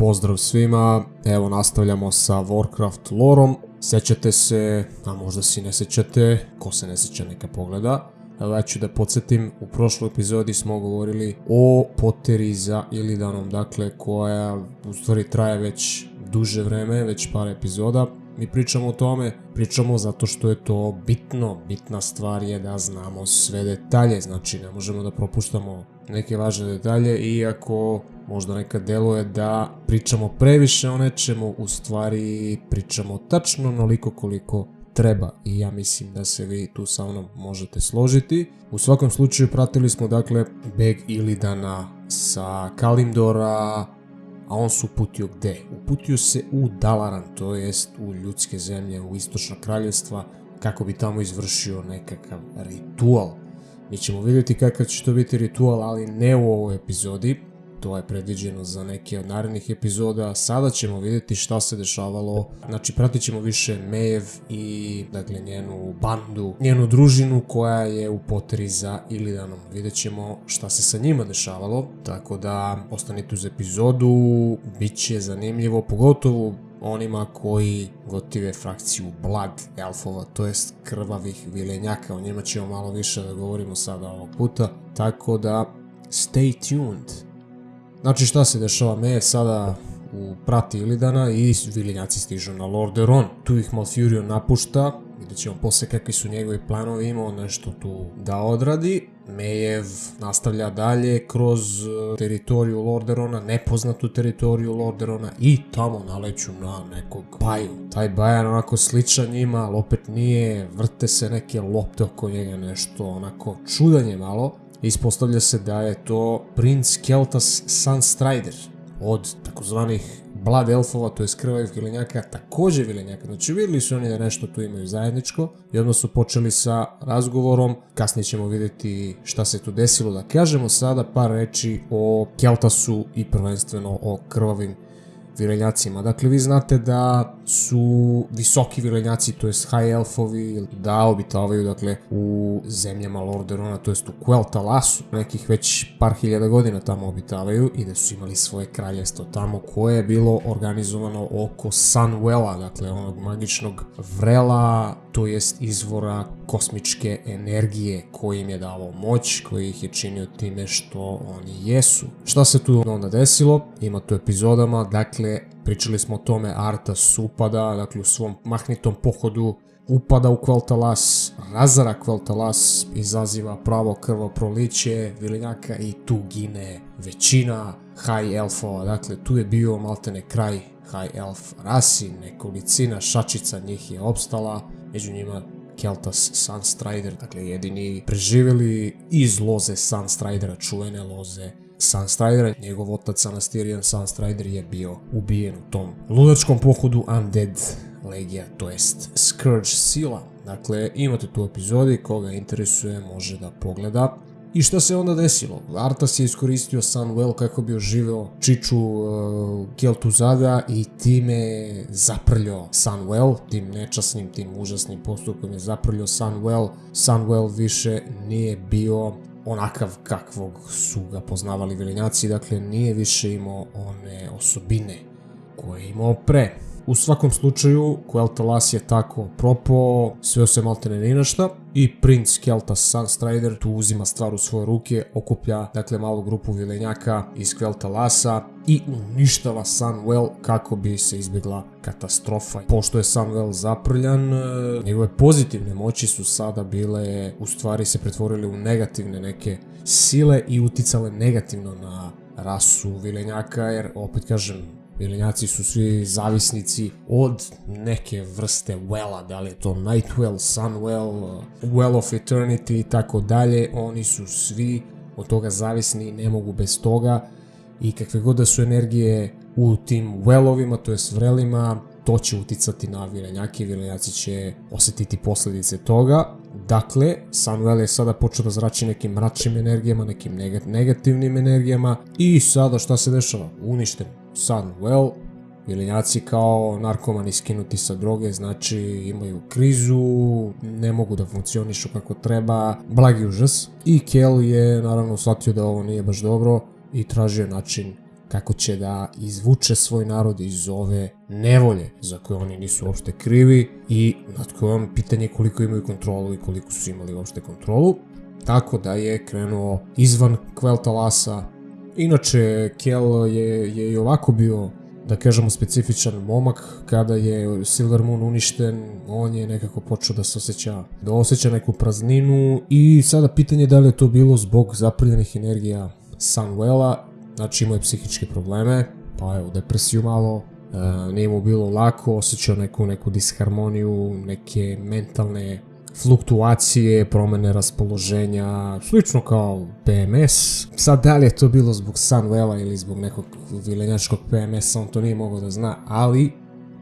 pozdrav svima, evo nastavljamo sa Warcraft lorom. Sećate se, a možda si ne sećate, ko se ne seća neka pogleda. Evo ja ću da podsjetim, u prošloj epizodi smo govorili o poteri za Illidanom, dakle koja u stvari traje već duže vreme, već par epizoda. Mi pričamo o tome, pričamo zato što je to bitna stvar je da znamo sve detalje, znači ne možemo da propuštamo neke važne detalje, iako možda nekad deluje da pričamo previše o nečemu, u stvari pričamo tačno onoliko koliko treba i ja mislim da se vi tu sa mnom možete složiti. U svakom slučaju pratili smo dakle beg Illidana sa Kalimdora, a on se uputio gde? Uputio se u Dalaran, to jest u ljudske zemlje, u istočna kraljevstva, kako bi tamo izvršio nekakav ritual. Mi ćemo vidjeti kakav će to biti ritual, ali ne u ovoj epizodi, to je predviđeno za neke od narednih epizoda. Sada ćemo vidjeti šta se dešavalo, znači pratit ćemo više Maeve i dakle njenu bandu, njenu družinu koja je u poteri za Illidanom. Vidjet ćemo šta se sa njima dešavalo, tako da ostanite uz epizodu, bit će zanimljivo, pogotovo onima koji gotive frakciju Blood Elfova, to jest krvavih vilenjaka, o njima ćemo malo više da govorimo sada ovog puta, tako da stay tuned. Znači šta se dešava, Maeve sada prati Illidana i vilenjaci stižu na Lordaeron. Tu ih Malfurion napušta, vidjet ćemo posle kakvi su njegovi planovi, imao nešto tu da odradi. Maeve nastavlja dalje kroz teritoriju Lordaerona, nepoznatu teritoriju Lordaerona i tamo naleću na nekog baju. Taj bajan onako sličan njima, ali opet nije, vrte se neke lopte oko njega, nešto onako čudanje malo. Ispostavlja se da je to princ Keltas Sunstrider od takozvanih Blood Elfova, to je krvavih vilenjaka, također vilenjaka. Znači vidjeli su oni da nešto tu imaju zajedničko i odmah su počeli sa razgovorom. Kasnije ćemo vidjeti šta se tu desilo. Da kažemo sada par reči o Keltasu i prvenstveno o krvavim vilenjacima. Dakle, vi znate da su visoki vilenjaci, to jest high elfovi, da obitavaju dakle u zemljama Lordaerona, to jest u Quel'Thalasu. Nekih već par hiljada godina tamo obitavaju i da su imali svoje kraljevstvo tamo koje je bilo organizovano oko Sunwella, dakle onog magičnog vrela, to jest izvora kosmičke energije koji im je davao moć, koji ih je činio time što oni jesu. Šta se tu onda desilo? Ima tu epizodama, dakle pričali smo o tome, Arthas upada, dakle u svom mahnitom pohodu upada u Quel'Thalas, razara Quel'Thalas, izaziva pravo krvoproliće vilenjaka i tu gine većina high elfova, dakle tu je bio maltene kraj high elf rasi, nekolicina šačica njih je opstala, među njima Keltas Sunstrider, dakle jedini preživjeli iz loze Sunstridera, čuvene loze Sunstridera. Njegov otac Anastirian Sunstrider je bio ubijen u tom ludačkom pohodu Undead Legija, to jest Scourge sila. Dakle, imate tu epizodi, koga interesuje može da pogleda. I šta se onda desilo? Arthas je iskoristio Sunwell kako bi oživeo čiču Kel'Thuzada i time zaprljao Sunwell, tim nečasnim, tim užasnim postupkom je zaprljao Sunwell. Sunwell više nije bio onakav kakvog su ga poznavali vilenjaci, dakle nije više imao one osobine koje je imao pre. U svakom slučaju, Quel'Thalas je tako propao, sveo se maltene ni na šta i princ Keltas Sunstrider tu uzima stvar u svoje ruke, okuplja dakle malu grupu vilenjaka iz Quel'Thalasa i uništava Sunwell kako bi se izbjegla katastrofa. Pošto je Sunwell zaprljan, njegove pozitivne moći su sada bile, u stvari se pretvorile u negativne neke sile i uticale negativno na rasu vilenjaka, jer opet kažem, vilenjaci su svi zavisnici od neke vrste Wella, da li je to Nightwell, Sunwell, Well of Eternity i tako dalje. Oni su svi od toga zavisni i ne mogu bez toga i kakve god da su energije u tim Wellovima, to jest vrelima, to će uticati na vilenjake i vilenjaci će osjetiti posljedice toga. Dakle, Sunwell je sada počeo da zrači nekim mračnim energijama, nekim negativnim energijama i sada šta se dešava? Uništen Sunwell, vilenjaci kao narkomani skinuti sa droge, znači imaju krizu, ne mogu da funkcionišu kako treba, blagi užas. I Kel je naravno shvatio da ovo nije baš dobro i tražio način kako će da izvuče svoj narod iz ove nevolje za koje oni nisu uopšte krivi i nad kojom pitanje koliko imaju kontrolu i koliko su imali uopšte kontrolu. Tako da je krenuo izvan Quel'Thalasa. Inače, Kel je i ovako bio, da kažemo, specifičan momak. Kada je Silver Moon uništen, on je nekako počeo da osjeća neku prazninu i sada pitanje je da li je to bilo zbog zaprljenih energija Sunwella, znači imao je psihičke probleme, pa evo depresiju malo, nije mu bilo lako, osjećao neku disharmoniju, neke mentalne fluktuacije, promene raspoloženja, slično kao PMS. Sad da li je to bilo zbog Sunwella ili zbog nekog vilenjačkog PMS-a, on to nije mogao da zna, ali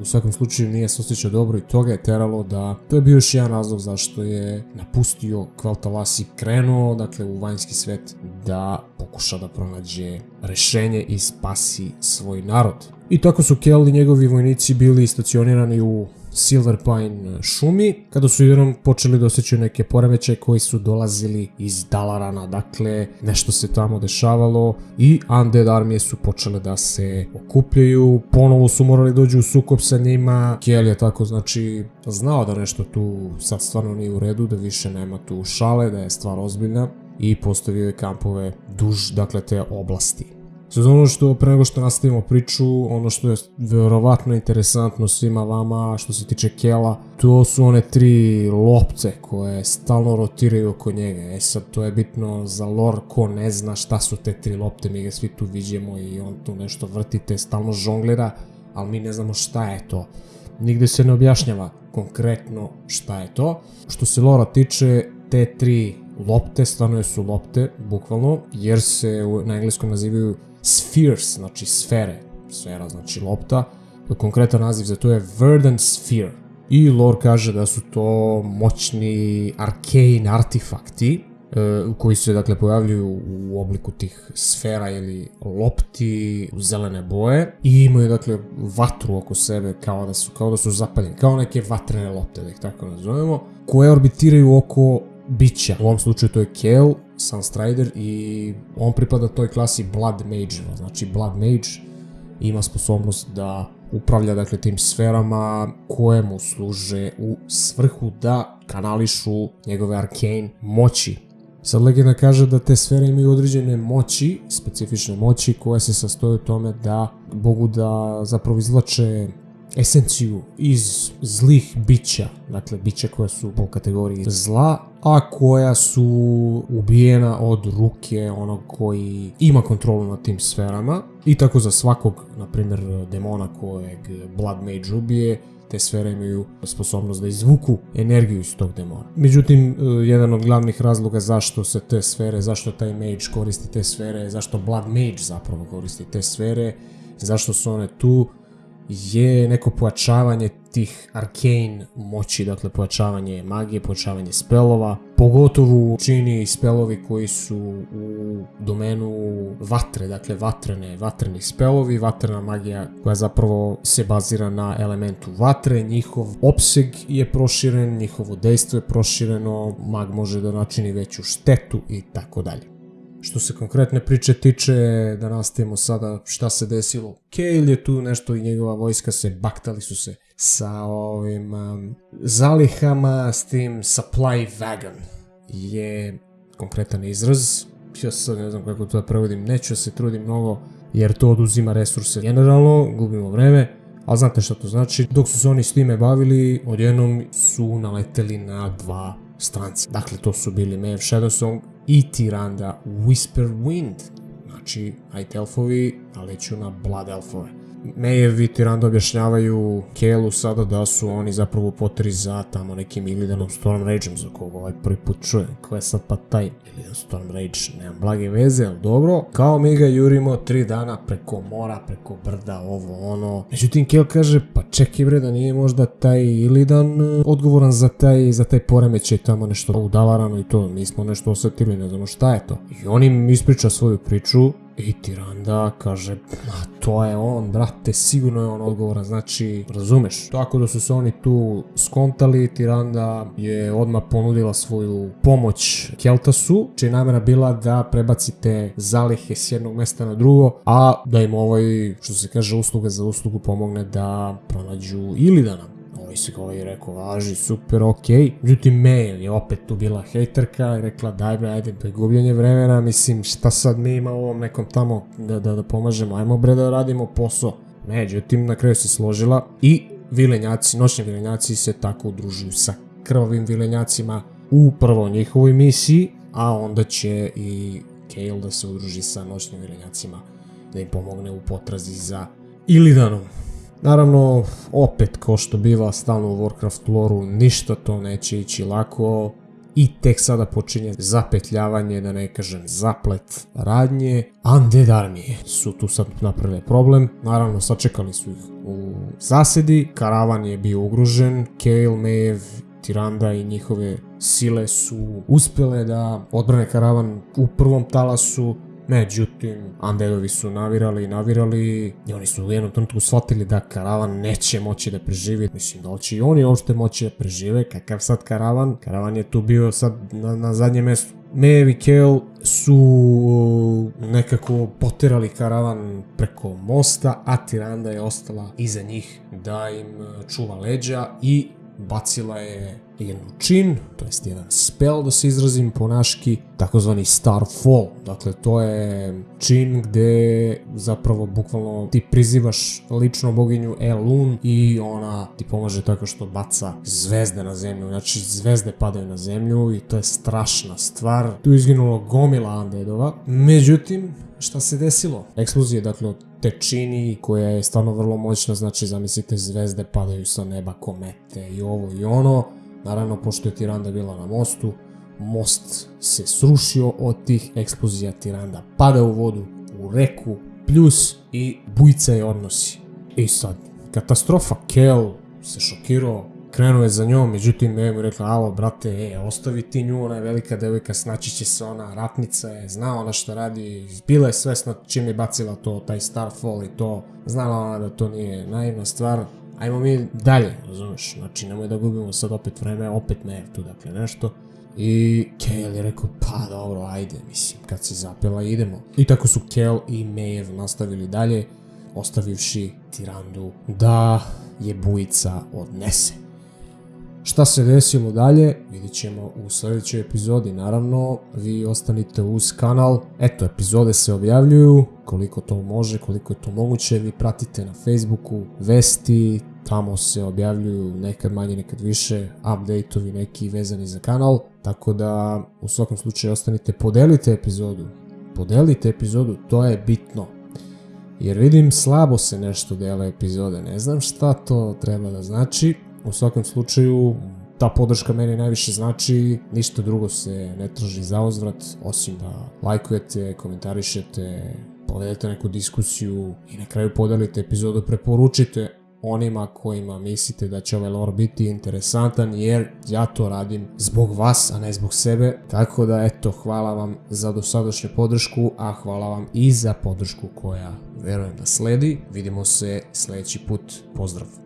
u svakom slučaju nije se osjećao dobro i toga je teralo da, to je bio još jedan razlog zašto je napustio Quel'Thalas i krenuo, dakle, u vanjski svet da pokuša da pronađe rešenje i spasi svoj narod. I tako su Kel i njegovi vojnici bili stacionirani u Silver Pine šumi, kada su jednom počeli da osjećaju neke poremećaje koji su dolazili iz Dalarana, dakle nešto se tamo dešavalo i Undead armije su počele da se okupljaju, ponovo su morali dođu u sukob sa njima. Kel je tako znači znao da nešto tu sad stvarno nije u redu, da više nema tu šale, da je stvar ozbiljna i postavio je kampove duž, dakle, te oblasti. Sad ono što, pre nego što nastavimo priču, ono što je verovatno interesantno svima vama što se tiče Kela, to su one 3 lopte koje stalno rotiraju oko njega. Sad to je bitno za lore, ko ne zna šta su te 3 lopte, mi ga svi tu viđemo i on tu nešto vrtite, stalno žonglira, ali mi ne znamo šta je to. Nigde se ne objašnjava konkretno šta je to. Što se lora tiče, te 3 lopte, stvarno su lopte, bukvalno, jer se na engleskom nazivaju spheres, znači sfere. Sfera znači lopta. Konkretan naziv za to je Verdant Sphere. I lore kaže da su to moćni arcane artifakti koji se, dakle, pojavljuju u obliku tih sfera ili lopti u zelene boje i imaju, dakle, vatru oko sebe kao da su zapaljeni, kao neke vatrene lopte, da ih tako nazovemo, koje orbitiraju oko bića. U ovom slučaju to je Kel, Sunstrider, i on pripada toj klasi Blood Mage. Znači Blood Mage ima sposobnost da upravlja, dakle, tim sferama koje mu služe u svrhu da kanališu njegove arcane moći. Sad legenda kaže da te sfere imaju određene moći, specifične moći koje se sastoje u tome da mogu da zapravo izvlače esenciju iz zlih bića, dakle bića koja su po kategoriji zla, a koja su ubijena od ruke onog koji ima kontrolu nad tim sferama. I tako za svakog, na primjer, demona kojeg Blood Mage ubije, te sfere imaju sposobnost da izvuku energiju iz tog demona. Međutim, jedan od glavnih razloga zašto se te sfere, zašto taj mage koristi te sfere, zašto Blood Mage zapravo koristi te sfere, zašto su one tu, je neko pojačavanje tih arcane moći, dakle pojačavanje magije, pojačavanje spelova, pogotovo čini spelovi koji su u domenu vatre, dakle vatreni spelovi, vatrena magija koja zapravo se bazira na elementu vatre, njihov opseg je proširen, njihovo dejstvo je prošireno, mag može da načini veću štetu i tako dalje. Što se konkretne priče tiče, da nastavimo sada šta se desilo. Cale je tu nešto i njegova vojska baktali su se sa ovim zalihama, s tim supply wagon je konkretan izraz. Ja sad ne znam kako to da prevodim, neću se trudim mnogo jer to oduzima resurse generalno, gubimo vreme. Ali znate šta to znači, dok su se oni s time bavili, odjednom su naleteli na 2 stranca. Dakle, to su bili Maeve Shadowsong i Tyrande Whisperwind. Znači, Night Elfovi naleću na Blood Elfove. Maeve i Tyrande objašnjavaju Caleu sada da su oni zapravo poteri za tamo nekim Illidanom Stormrageom, za koga ovaj prvi put čuje. Ko je sad pa taj Illidan Stormrage? Nemam blage veze, ali dobro. Kao mi ga jurimo 3 dana preko mora, preko brda, ovo ono. Međutim, Cale kaže, pa čekaj bre, da nije možda taj Illidan odgovoran za taj poremećaj tamo nešto u Dalaranu i to. Mi smo nešto osetili, ne znamo šta je to. I on im ispriča svoju priču I Tyrande kaže, to je on, brate, sigurno je on odgovoran, znači, razumeš. Tako da su se oni tu skontali, Tyrande je odmah ponudila svoju pomoć Keltasu, čija je namjera bila da prebacite zalihe s jednog mesta na drugo, a da im što se kaže, usluga za uslugu pomogne da pronađu Illidana. Ovaj je rekao, važi, super, okej. Međutim, Maeve je opet tu bila hejterka i rekla, daj bre, ajde, to je gubljenje vremena, mislim, šta sad mi ima ovom nekom tamo da pomažemo, ajmo bre da radimo posao. Međutim, na kraju se složila i noćni vilenjaci se tako udružuju sa krvavim vilenjacima u prvo njihovoj misiji, a onda će i Chaol da se udruži sa noćnim vilenjacima, da im pomogne u potrazi za Illidanom. Naravno, opet, kao što biva stalno u Warcraft lore-u, ništa to neće ići lako i tek sada počinje zapetljavanje, da ne kažem zaplet radnje. Undead armije su tu sad napravile problem, naravno sačekali su ih u zasedi, karavan je bio ugrožen, Chaol, Maeve, Tyrande i njihove sile su uspjele da odbrane karavan u prvom talasu. Međutim, Undeadovi su navirali i oni su u jednom trenutku shvatili da karavan neće moći da preživi. Mislim, da će i oni uopšte moći da prežive, kakav sad karavan? Karavan je tu bio sad na zadnjem mjestu. Maeve i Chaol su nekako poterali karavan preko mosta, a Tyrande je ostala iza njih da im čuva leđa i bacila je jednu čin, to jest jedan spell, da se izrazim ponaški, takozvani Starfall. Dakle, to je čin gde zapravo bukvalno ti prizivaš lično boginju Elun i ona ti pomaže tako što baca zvezde na zemlju. Znači, zvezde padaju na zemlju i to je strašna stvar. Tu je izginulo gomila undeadova. Međutim, šta se desilo? Eksplozija, dakle, od te čini koja je stvarno vrlo moćna, znači zamislite zvezde padaju sa neba, komete i ovo i ono. Naravno, pošto je Tyrande bila na mostu, most se srušio od tih eksplozija, Tyrande pada u vodu, u reku, pljus i bujica je odnosi. I sad, katastrofa, Chaol se šokirao, krenuo je za njom, međutim Maeve mu rekla, alo brate, ostavi ti nju, ona je velika devojka, snaći će se ona, ratnica je, zna ona šta radi, bila je svesna čim je bacila taj Starfall i to, znala ona da to nije naivna stvar. Ajmo mi dalje, razumeš, znači nemoj da gubimo sad opet vreme, opet Maeve tu, dakle nešto. I Chaol je rekao, pa dobro, ajde, mislim, kad si zapela idemo. I tako su Chaol i Maeve nastavili dalje, ostavivši Tyrandu da je bujica odnese. Šta se desilo dalje, vidjet ćemo u sljedećoj epizodi. Naravno, vi ostanite uz kanal. Eto, epizode se objavljuju, koliko to može, koliko je to moguće. Vi pratite na Facebooku vesti, tamo se objavljuju nekad manje, nekad više, update-ovi neki vezani za kanal. Tako da, u svakom slučaju, ostanite, podelite epizodu, to je bitno. Jer vidim, slabo se nešto dele epizode, ne znam šta to treba da znači. U svakom slučaju, ta podrška meni najviše znači, ništa drugo se ne traži za uzvrat, osim da lajkujete, komentarišete, povedete neku diskusiju i na kraju podelite epizodu, preporučite onima kojima mislite da će ovaj lore biti interesantan, jer ja to radim zbog vas, a ne zbog sebe. Tako da eto, hvala vam za dosadašnju podršku, a hvala vam i za podršku koja verujem da sledi. Vidimo se sljedeći put, pozdrav!